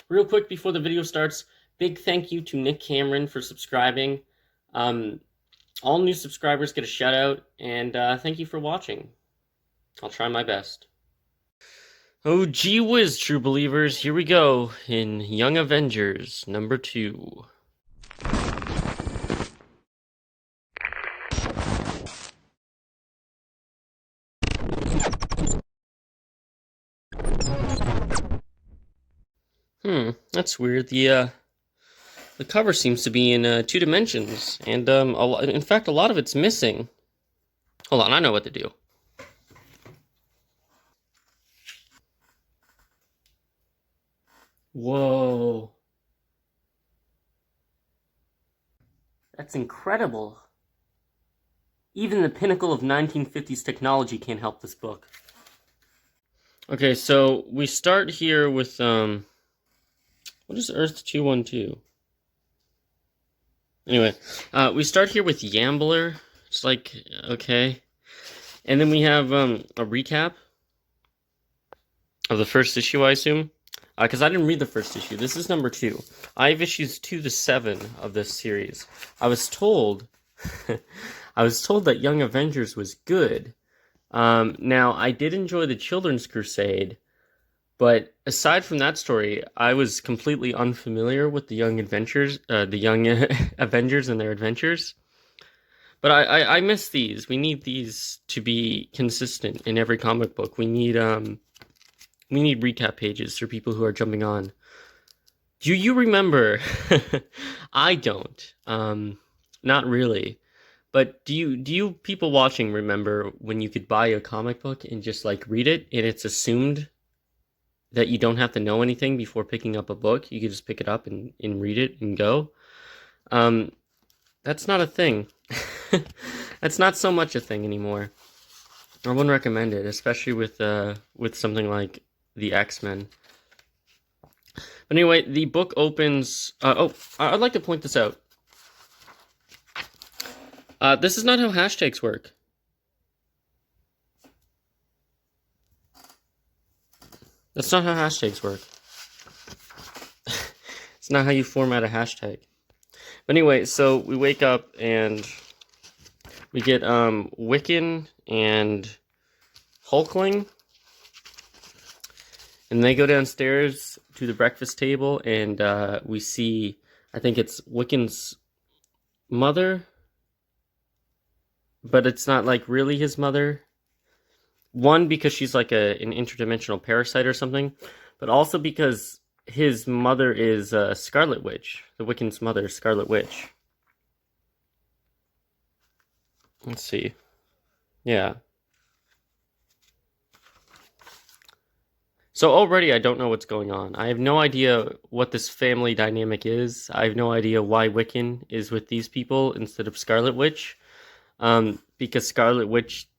Real quick before the video starts, big thank you to Nick Cameron for subscribing. All new subscribers get a shout out, and thank you for watching. I'll try my best. Oh, gee whiz, true believers, here we go in Young Avengers #2. That's weird. The cover seems to be in 2 dimensions, and in fact, a lot of it's missing. Hold on, I know what to do. Whoa. That's incredible. Even the pinnacle of 1950s technology can't help this book. Okay, so we start here with, what is Earth 212? Anyway, we start here with Yambler. It's like, okay. And then we have, a recap of the first issue, I assume. Because I didn't read the first issue. This is #2. I have issues 2 to 7 of this series. I was told that Young Avengers was good. Now, I did enjoy the Children's Crusade, but aside from that story, I was completely unfamiliar with the Young Avengers and their adventures. But I miss these. We need these to be consistent in every comic book. We need recap pages for people who are jumping on. Do you remember? I don't. Not really. But do you people watching remember when you could buy a comic book and just like read it, and it's assumed that you don't have to know anything before picking up a book? You could just pick it up and read it and go. That's not a thing. That's not so much a thing anymore. I wouldn't recommend it, especially with something like the X-Men. But anyway, the book opens... I'd like to point this out. This is not how hashtags work. That's not how hashtags work. It's not how you format a hashtag. But anyway, so we wake up and we get Wiccan and Hulkling. And they go downstairs to the breakfast table, and we see, I think it's Wiccan's mother, but it's not like really his mother. One, because she's like an interdimensional parasite or something, but also because his mother is Scarlet Witch, the Wiccan's mother, Scarlet Witch. Let's see. Yeah. So already I don't know what's going on. I have no idea what this family dynamic is. I have no idea why Wiccan is with these people instead of Scarlet Witch. Because Scarlet Witch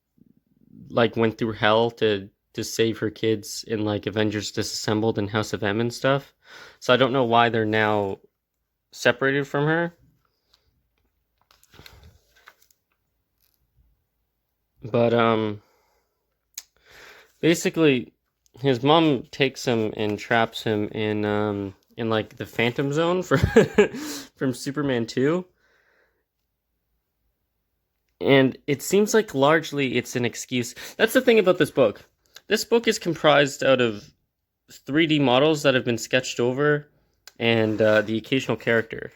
like went through hell to save her kids in like Avengers Disassembled and House of M and stuff. So I don't know why they're now separated from her. But basically his mom takes him and traps him in like the Phantom Zone from Superman 2. And it seems like largely it's an excuse. That's the thing about this book. This book is comprised out of 3D models that have been sketched over and the occasional character.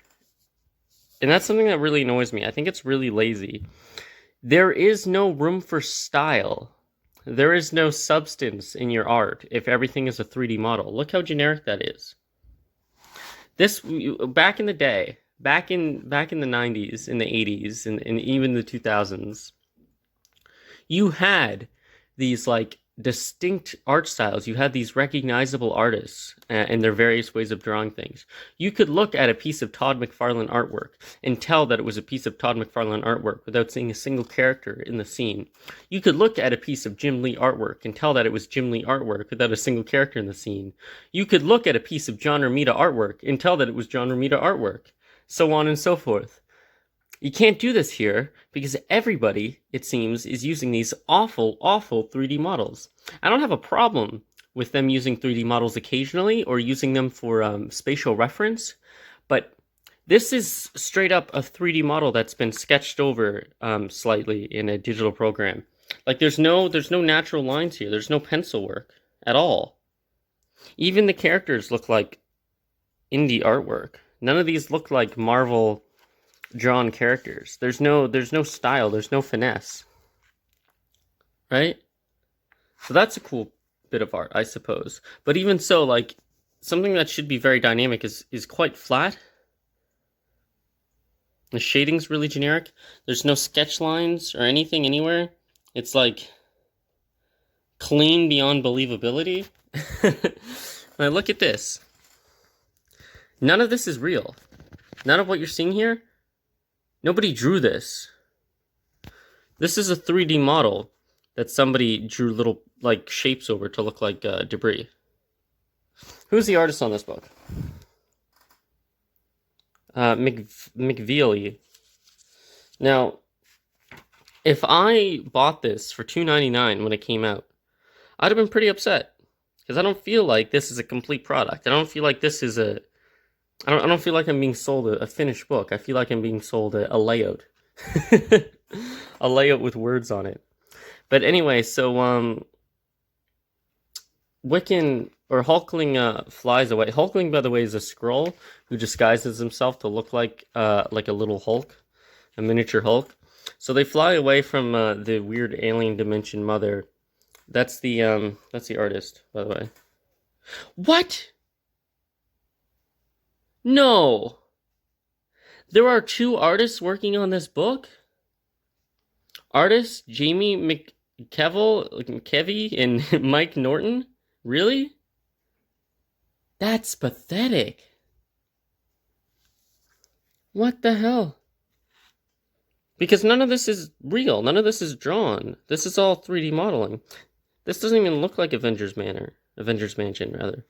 And that's something that really annoys me. I think it's really lazy. There is no room for style. There is no substance in your art if everything is a 3D model. Look how generic that is. This, back in the day, back in the 90s, in the 80s, and even the 2000s, you had these like distinct art styles. You had these recognizable artists and their various ways of drawing things. You could look at a piece of Todd McFarlane artwork and tell that it was a piece of Todd McFarlane artwork without seeing a single character in the scene. You could look at a piece of Jim Lee artwork and tell that it was Jim Lee artwork without a single character in the scene. You could look at a piece of John Romita artwork and tell that it was John Romita artwork. So on and so forth. You can't do this here because everybody, it seems, is using these awful, awful 3D models. I don't have a problem with them using 3D models occasionally or using them for spatial reference, but this is straight up a 3D model that's been sketched over slightly in a digital program. Like there's no natural lines here. There's no pencil work at all. Even the characters look like indie artwork. None of these look like Marvel drawn characters. There's no style, there's no finesse. Right? So that's a cool bit of art, I suppose. But even so, like something that should be very dynamic is quite flat. The shading's really generic. There's no sketch lines or anything anywhere. It's like clean beyond believability. Now look at this. None of this is real. None of what you're seeing here, nobody drew this. This is a 3D model that somebody drew little like shapes over to look like debris. Who's the artist on this book? McVeely. Now, if I bought this for $2.99 when it came out, I'd have been pretty upset because I don't feel like this is a complete product. I don't feel like this is a. I don't feel like I'm being sold a finished book. I feel like I'm being sold a layout, a layout with words on it. But anyway, so Wiccan or Hulkling flies away. Hulkling, by the way, is a Skrull who disguises himself to look like a little Hulk, a miniature Hulk. So they fly away from the weird alien dimension mother. That's the artist, by the way. What? No. There are two artists working on this book? Artists Jamie McKevy and Mike Norton? Really? That's pathetic. What the hell? Because none of this is real. None of this is drawn. This is all 3D modeling. This doesn't even look like Avengers Mansion, rather.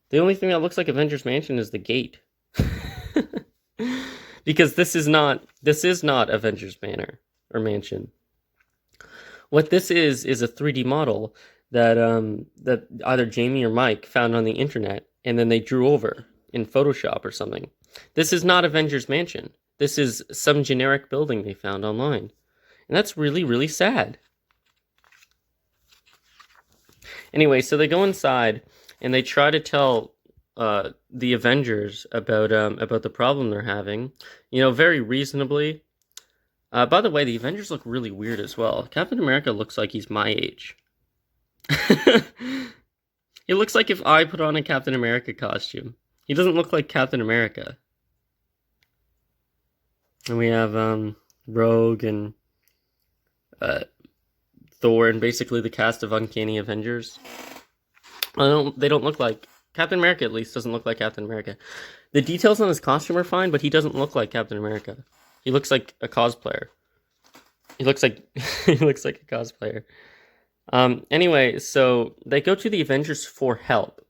The only thing that looks like Avengers Mansion is the gate. Because this is not Avengers Manor or Mansion. What this is a 3D model that that either Jamie or Mike found on the internet and then they drew over in Photoshop or something. This is not Avengers Mansion. This is some generic building they found online. And that's really, really sad. Anyway, so they go inside and they try to tell the Avengers about the problem they're having, very reasonably. By the way, the Avengers look really weird as well. Captain America looks like he's my age. He looks like if I put on a Captain America costume. He doesn't look like Captain America. And we have Rogue and Thor and basically the cast of Uncanny Avengers. They don't look like Captain America. At least doesn't look like Captain America. The details on his costume are fine, but he doesn't look like Captain America. He looks like a cosplayer. He looks like a cosplayer. Anyway, so they go to the Avengers for help.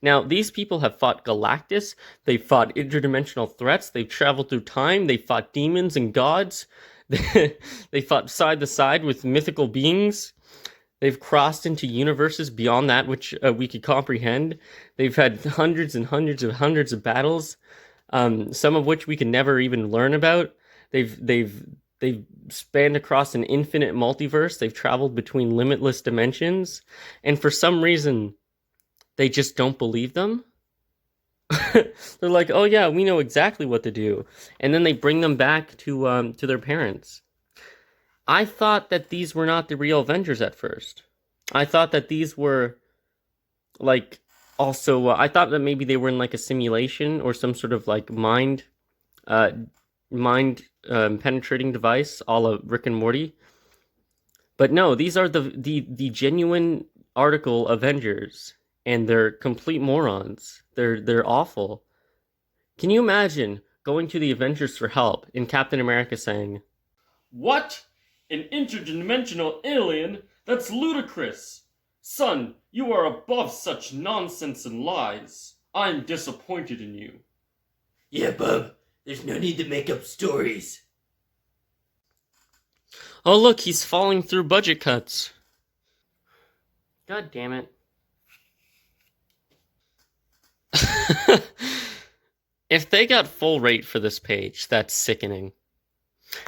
Now, these people have fought Galactus, they've fought interdimensional threats, they've traveled through time, they've fought demons and gods, they fought side to side with mythical beings, they've crossed into universes beyond that which we could comprehend, they've had hundreds and hundreds of battles, some of which we can never even learn about, they've spanned across an infinite multiverse, they've traveled between limitless dimensions, and for some reason, they just don't believe them. They're like, oh yeah, we know exactly what to do. And then they bring them back to their parents. I thought that these were not the real Avengers at first. I thought that these were, like, also, I thought that maybe they were in, like, a simulation or some sort of, like, mind penetrating device, a la Rick and Morty. But no, these are the genuine article Avengers. And they're complete morons. They're awful. Can you imagine going to the Avengers for help and Captain America saying, "What? An interdimensional alien? That's ludicrous! Son, you are above such nonsense and lies. I'm disappointed in you." Yeah, bub. There's no need to make up stories. Oh look, he's falling through budget cuts. God damn it. If they got full rate for this page, that's sickening.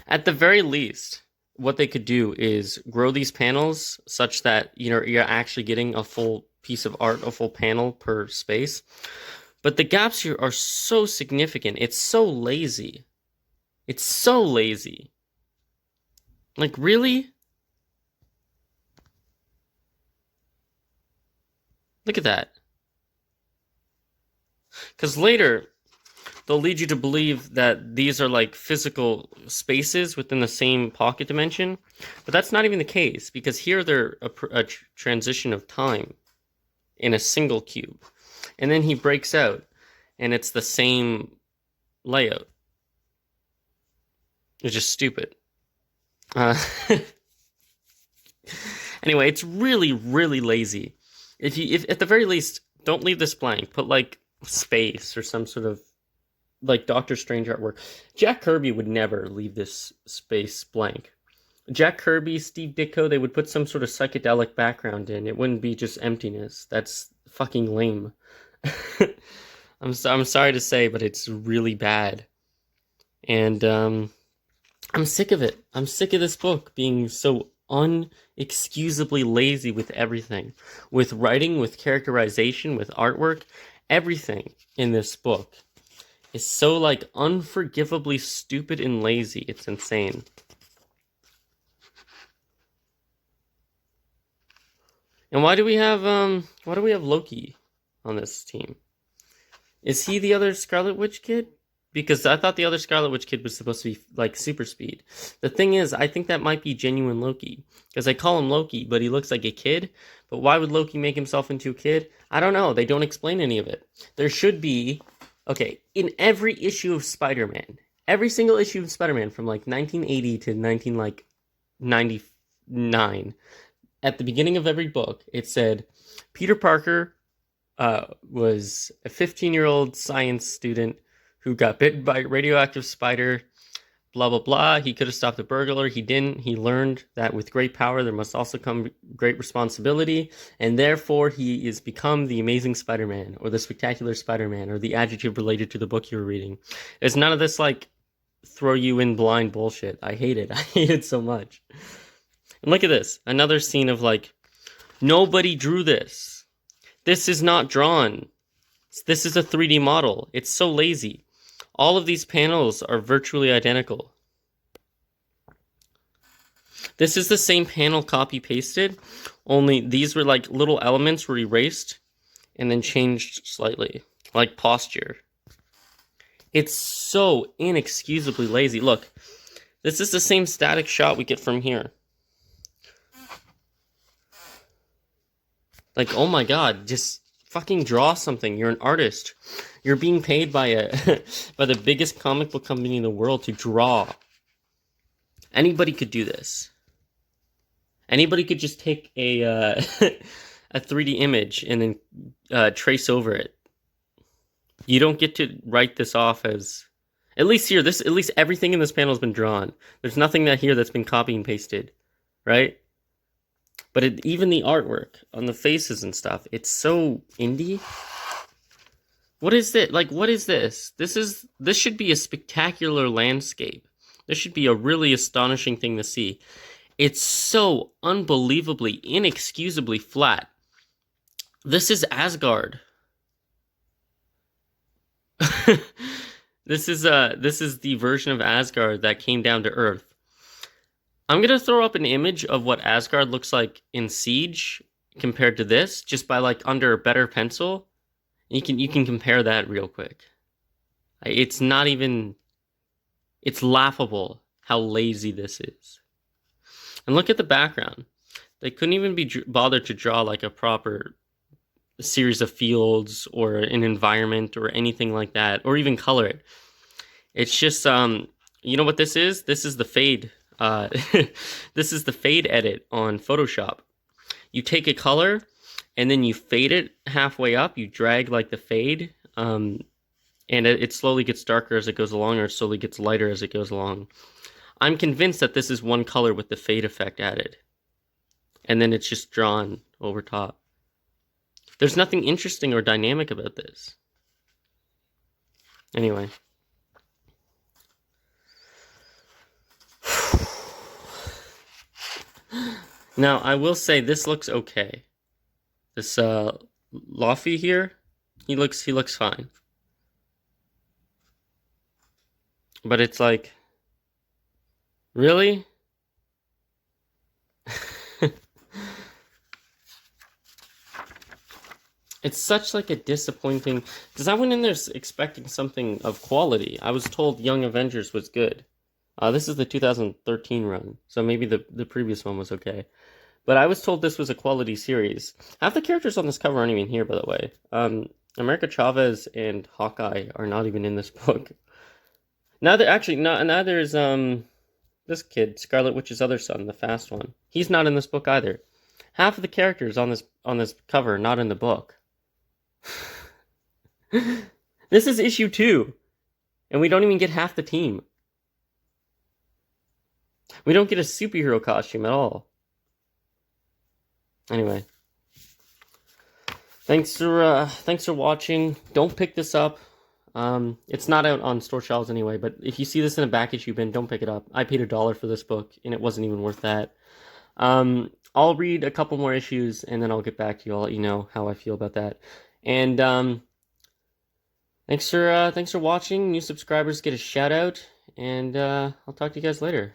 At the very least, what they could do is grow these panels such that you're actually getting a full piece of art, a full panel per space. But the gaps here are so significant. It's so lazy. It's so lazy. Like, really? Look at that. Because later, they'll lead you to believe that these are like physical spaces within the same pocket dimension. But that's not even the case, because here they're a transition of time in a single cube. And then he breaks out, and it's the same layout. It's just stupid. Anyway, it's really, really lazy. If at the very least, don't leave this blank. Put like space or some sort of like Doctor Strange artwork. Jack Kirby would never leave this space blank. Jack Kirby, Steve Ditko, they would put some sort of psychedelic background in. It wouldn't be just emptiness. That's fucking lame. I'm sorry to say, but it's really bad. And I'm sick of it. I'm sick of this book being so unexcusably lazy with everything. With writing, with characterization, with artwork. Everything in this book is so, like, unforgivably stupid and lazy. It's insane. And why do we have Loki on this team? Is he the other Scarlet Witch kid? Because I thought the other Scarlet Witch kid was supposed to be, like, super speed. The thing is, I think that might be genuine Loki. Because I call him Loki, but he looks like a kid. But why would Loki make himself into a kid? I don't know. They don't explain any of it. There should be... Okay, in every issue of Spider-Man, every single issue of Spider-Man from, like, 1980 to 1999, at the beginning of every book, it said, Peter Parker was a 15-year-old science student who got bitten by a radioactive spider, blah, blah, blah. He could have stopped the burglar. He didn't. He learned that with great power, there must also come great responsibility, and therefore he is become the Amazing Spider-Man, or the Spectacular Spider-Man, or the adjective related to the book you were reading. There's none of this, like, throw you in blind bullshit. I hate it. I hate it so much. And look at this. Another scene of, like, nobody drew this. This is not drawn. This is a 3D model. It's so lazy. All of these panels are virtually identical. This is the same panel copy-pasted, only these were like little elements were erased and then changed slightly, like posture. It's so inexcusably lazy. Look, this is the same static shot we get from here. Like, oh my god, just fucking draw something. You're an artist. You're being paid by by the biggest comic book company in the world to draw. Anybody could do this. Anybody could just take a a 3D image and then trace over it. You don't get to write this off as, at least here, at least everything in this panel has been drawn. There's nothing here that's been copy and pasted, right? But even the artwork on the faces and stuff, it's so indie. What is it? Like, what is this? This should be a spectacular landscape. This should be a really astonishing thing to see. It's so unbelievably, inexcusably flat. This is Asgard. This is the version of Asgard that came down to Earth. I'm gonna throw up an image of what Asgard looks like in Siege compared to this, just by like under a better pencil. You can compare that real quick. It's not even. It's laughable how lazy this is. And look at the background. They couldn't even be bothered to draw like a proper series of fields or an environment or anything like that, or even color it. It's just you know what this is? This is the fade. This is the fade edit on Photoshop. You take a color and then you fade it halfway up. You drag like the fade, and it slowly gets darker as it goes along, or it slowly gets lighter as it goes along. I'm convinced that this is one color with the fade effect added, and then it's just drawn over top. There's nothing interesting or dynamic about this. Anyway. Now, I will say this looks okay. This Luffy here, he looks fine. But it's like, really? It's such like a disappointing, because I went in there expecting something of quality. I was told Young Avengers was good. This is the 2013 run, so maybe the previous one was okay. But I was told this was a quality series. Half the characters on this cover aren't even here, by the way. America Chavez and Hawkeye are not even in this book. Neither is this kid, Scarlet Witch's other son, the fast one. He's not in this book either. Half of the characters on this cover are not in the book. This is issue 2, and we don't even get half the team. We don't get a superhero costume at all. Anyway, thanks for watching. Don't pick this up. It's not out on store shelves anyway, but if you see this in a back issue bin, don't pick it up. I paid $1 for this book, and it wasn't even worth that. I'll read a couple more issues, and then I'll get back to you. I'll let you know how I feel about that. And thanks for watching. New subscribers get a shout out, and I'll talk to you guys later.